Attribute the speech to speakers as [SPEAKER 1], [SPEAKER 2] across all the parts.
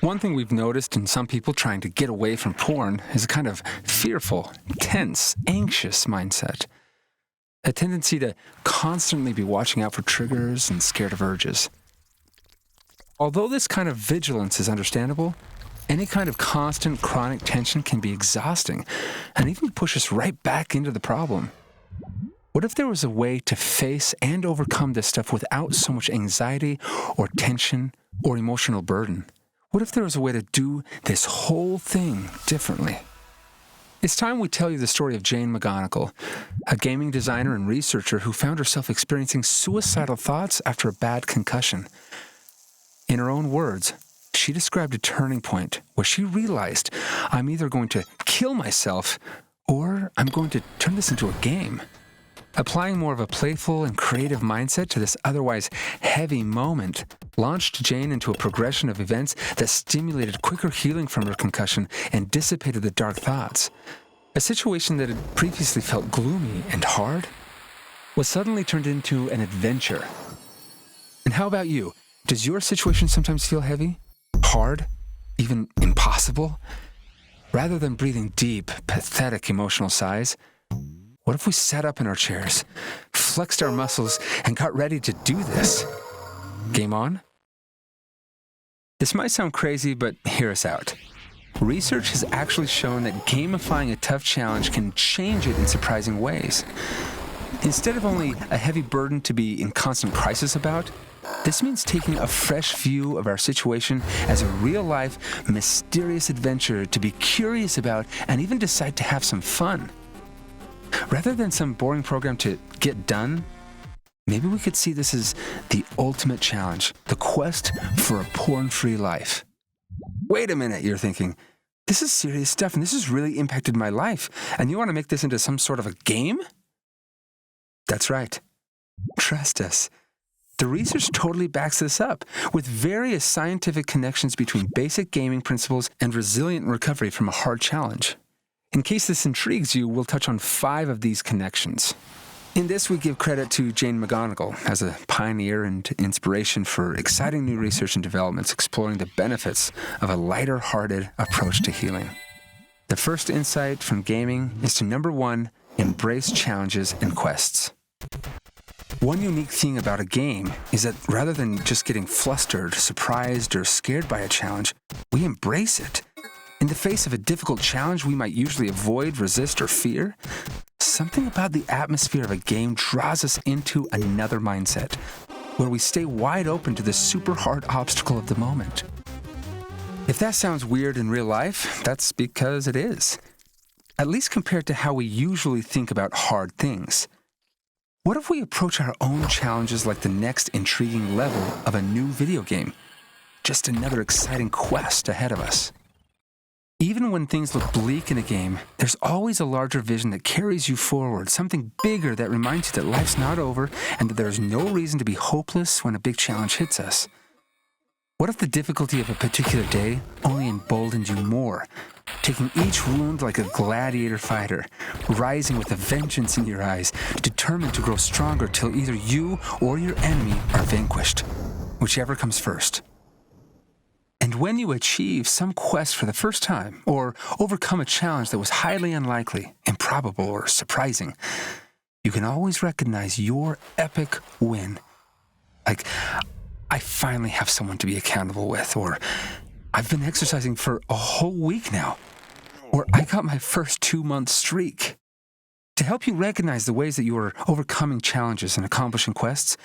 [SPEAKER 1] One thing we've noticed in some people trying to get away from porn is a kind of fearful, tense, anxious mindset. A tendency to constantly be watching out for triggers and scared of urges. Although this kind of vigilance is understandable, any kind of constant chronic tension can be exhausting and even push us right back into the problem. What if there was a way to face and overcome this stuff without so much anxiety or tension or emotional burden? What if there was a way to do this whole thing differently? It's time we tell you the story of Jane McGonigal, a gaming designer and researcher who found herself experiencing suicidal thoughts after a bad concussion. In her own words, she described a turning point where she realized, I'm either going to kill myself or I'm going to turn this into a game. Applying more of a playful and creative mindset to this otherwise heavy moment launched Jane into a progression of events that stimulated quicker healing from her concussion and dissipated the dark thoughts. A situation that had previously felt gloomy and hard was suddenly turned into an adventure. And how about you? Does your situation sometimes feel heavy, hard, even impossible? Rather than breathing deep, pathetic emotional sighs, what if we sat up in our chairs, flexed our muscles, and got ready to do this? Game on? This might sound crazy, but hear us out. Research has actually shown that gamifying a tough challenge can change it in surprising ways. Instead of only a heavy burden to be in constant crisis about, this means taking a fresh view of our situation as a real-life, mysterious adventure to be curious about and even decide to have some fun. Rather than some boring program to get done, maybe we could see this as the ultimate challenge, the quest for a porn-free life. Wait a minute, you're thinking. This is serious stuff and this has really impacted my life, and you want to make this into some sort of a game? That's right. Trust us. The research totally backs this up, with various scientific connections between basic gaming principles and resilient recovery from a hard challenge. In case this intrigues you, we'll touch on 5 of these connections. In this, we give credit to Jane McGonigal as a pioneer and inspiration for exciting new research and developments exploring the benefits of a lighter-hearted approach to healing. The first insight from gaming is to number 1, embrace challenges and quests. One unique thing about a game is that rather than just getting flustered, surprised, or scared by a challenge, we embrace it. In the face of a difficult challenge we might usually avoid, resist, or fear, something about the atmosphere of a game draws us into another mindset, where we stay wide open to the super hard obstacle of the moment. If that sounds weird in real life, that's because it is. At least compared to how we usually think about hard things. What if we approach our own challenges like the next intriguing level of a new video game? Just another exciting quest ahead of us. Even when things look bleak in a game, there's always a larger vision that carries you forward, something bigger that reminds you that life's not over and that there's no reason to be hopeless when a big challenge hits us. What if the difficulty of a particular day only emboldened you more, taking each wound like a gladiator fighter, rising with a vengeance in your eyes, determined to grow stronger till either you or your enemy are vanquished, whichever comes first? And when you achieve some quest for the first time, or overcome a challenge that was highly unlikely, improbable, or surprising, you can always recognize your epic win. Like, I finally have someone to be accountable with, or I've been exercising for a whole week now, or I got my first 2-month streak. To help you recognize the ways that you are overcoming challenges and accomplishing quests,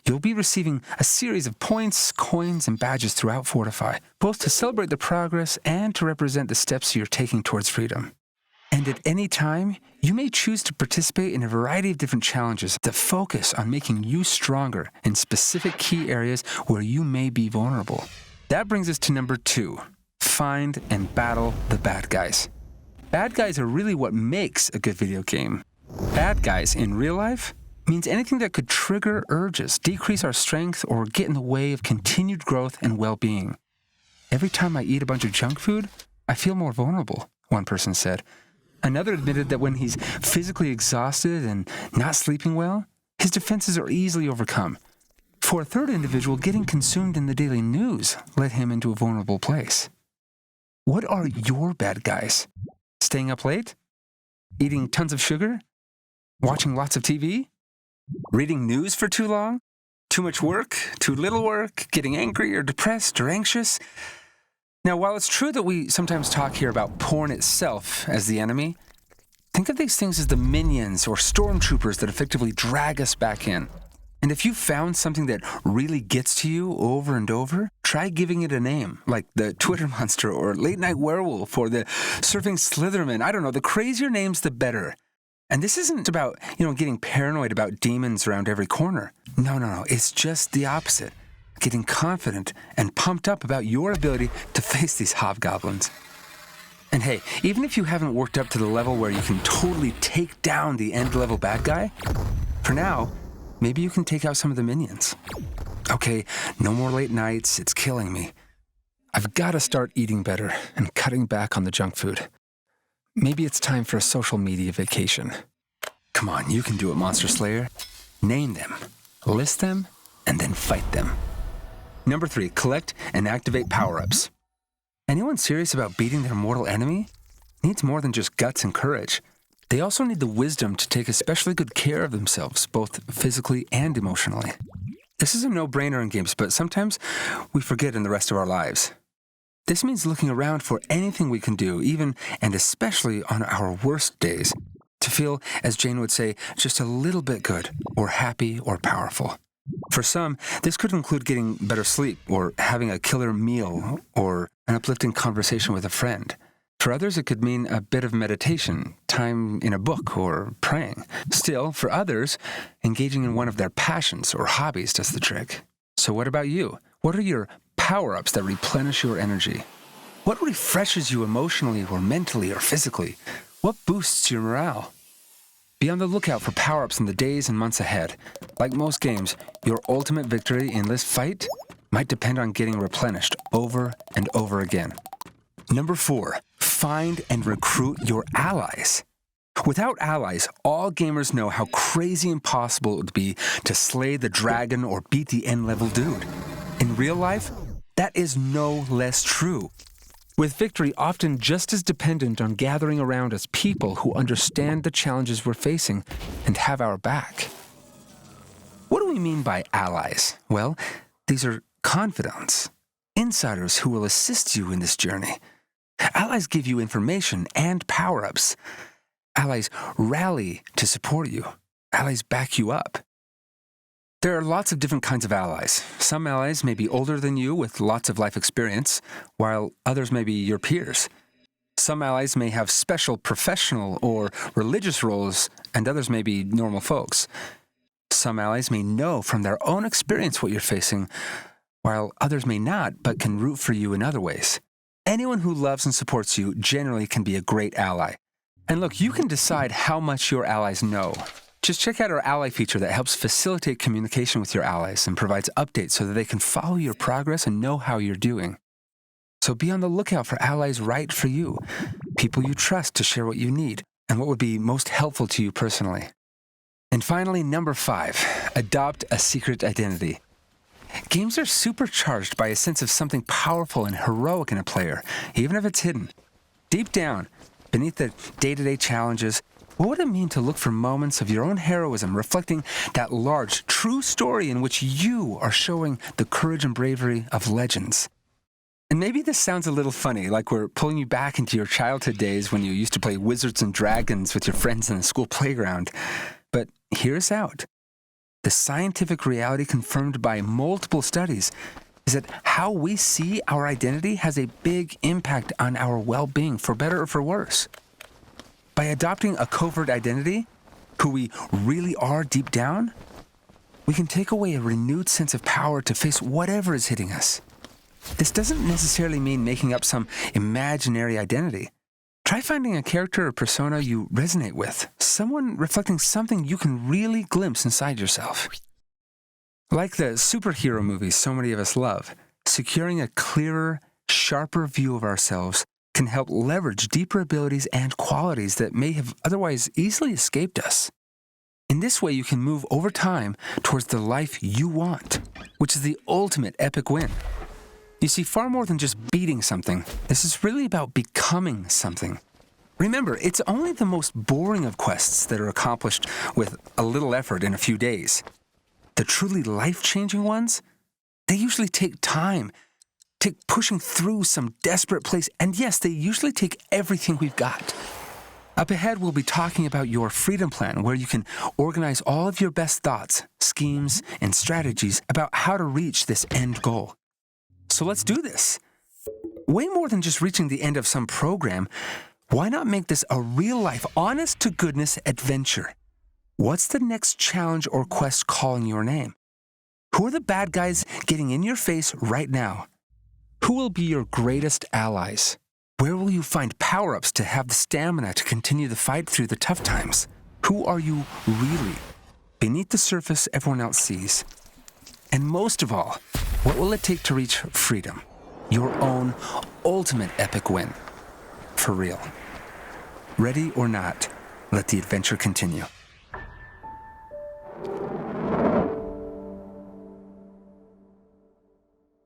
[SPEAKER 1] you'll be receiving a series of points, coins, and badges throughout Fortify, both to celebrate the progress and to represent the steps you're taking towards freedom. And at any time, you may choose to participate in a variety of different challenges that focus on making you stronger in specific key areas where you may be vulnerable. That brings us to number 2, find and battle the bad guys. Bad guys are really what makes a good video game. Bad guys in real life means anything that could trigger urges, decrease our strength, or get in the way of continued growth and well-being. Every time I eat a bunch of junk food, I feel more vulnerable, one person said. Another admitted that when he's physically exhausted and not sleeping well, his defenses are easily overcome. For a third individual, getting consumed in the daily news led him into a vulnerable place. What are your bad guys? Staying up late? Eating tons of sugar? Watching lots of TV? Reading news for too long? Too much work? Too little work? Getting angry or depressed or anxious? Now, while it's true that we sometimes talk here about porn itself as the enemy, think of these things as the minions or stormtroopers that effectively drag us back in. And if you found something that really gets to you over and over, try giving it a name, like the Twitter monster or late night werewolf or the surfing Slitherman. I don't know, the crazier names, the better. And this isn't about, getting paranoid about demons around every corner. No. It's just the opposite. Getting confident and pumped up about your ability to face these hobgoblins. And hey, even if you haven't worked up to the level where you can totally take down the end-level bad guy, for now, maybe you can take out some of the minions. Okay, no more late nights, it's killing me. I've got to start eating better and cutting back on the junk food. Maybe it's time for a social media vacation. Come on, you can do it, Monster Slayer. Name them, list them, and then fight them. Number 3, collect and activate power-ups. Anyone serious about beating their mortal enemy needs more than just guts and courage. They also need the wisdom to take especially good care of themselves, both physically and emotionally. This is a no-brainer in games, but sometimes we forget in the rest of our lives. This means looking around for anything we can do, even and especially on our worst days, to feel, as Jane would say, just a little bit good, or happy, or powerful. For some, this could include getting better sleep, or having a killer meal, or an uplifting conversation with a friend. For others, it could mean a bit of meditation, time in a book, or praying. Still, for others, engaging in one of their passions or hobbies does the trick. So what about you? What are your power-ups that replenish your energy? What refreshes you emotionally or mentally or physically? What boosts your morale? Be on the lookout for power-ups in the days and months ahead. Like most games, your ultimate victory in this fight might depend on getting replenished over and over again. Number 4, find and recruit your allies. Without allies, all gamers know how crazy impossible it would be to slay the dragon or beat the end-level dude. In real life, that is no less true. With victory often just as dependent on gathering around us people who understand the challenges we're facing and have our back. What do we mean by allies? Well, these are confidants, insiders who will assist you in this journey. Allies give you information and power-ups. Allies rally to support you. Allies back you up. There are lots of different kinds of allies. Some allies may be older than you with lots of life experience, while others may be your peers. Some allies may have special professional or religious roles, and others may be normal folks. Some allies may know from their own experience what you're facing, while others may not, but can root for you in other ways. Anyone who loves and supports you generally can be a great ally. And look, you can decide how much your allies know. Just check out our ally feature that helps facilitate communication with your allies and provides updates so that they can follow your progress and know how you're doing. So be on the lookout for allies right for you, people you trust to share what you need and what would be most helpful to you personally. And finally, number 5, adopt a secret identity. Games are supercharged by a sense of something powerful and heroic in a player, even if it's hidden. Deep down, beneath the day-to-day challenges, what would it mean to look for moments of your own heroism reflecting that large, true story in which you are showing the courage and bravery of legends? And maybe this sounds a little funny, like we're pulling you back into your childhood days when you used to play Wizards and Dragons with your friends in the school playground. But hear us out. The scientific reality confirmed by multiple studies is that how we see our identity has a big impact on our well-being, for better or for worse. By adopting a covert identity, who we really are deep down, we can take away a renewed sense of power to face whatever is hitting us. This doesn't necessarily mean making up some imaginary identity. Try finding a character or persona you resonate with, someone reflecting something you can really glimpse inside yourself. Like the superhero movies so many of us love, securing a clearer, sharper view of ourselves can help leverage deeper abilities and qualities that may have otherwise easily escaped us. In this way, you can move over time towards the life you want. which is the ultimate epic win. You see, far more than just beating something, this is really about becoming something. Remember, it's only the most boring of quests that are accomplished with a little effort in a few days. The truly life-changing ones, they usually take time, take pushing through some desperate place, and yes, they usually take everything we've got. Up ahead, we'll be talking about your freedom plan, where you can organize all of your best thoughts, schemes, and strategies about how to reach this end goal. So let's do this. Way more than just reaching the end of some program, why not make this a real-life, honest-to-goodness adventure? What's the next challenge or quest calling your name? Who are the bad guys getting in your face right now? Who will be your greatest allies? Where will you find power-ups to have the stamina to continue the fight through the tough times? Who are you really? Beneath the surface everyone else sees. And most of all, what will it take to reach freedom? Your own ultimate epic win. For real. Ready or not, let the adventure continue.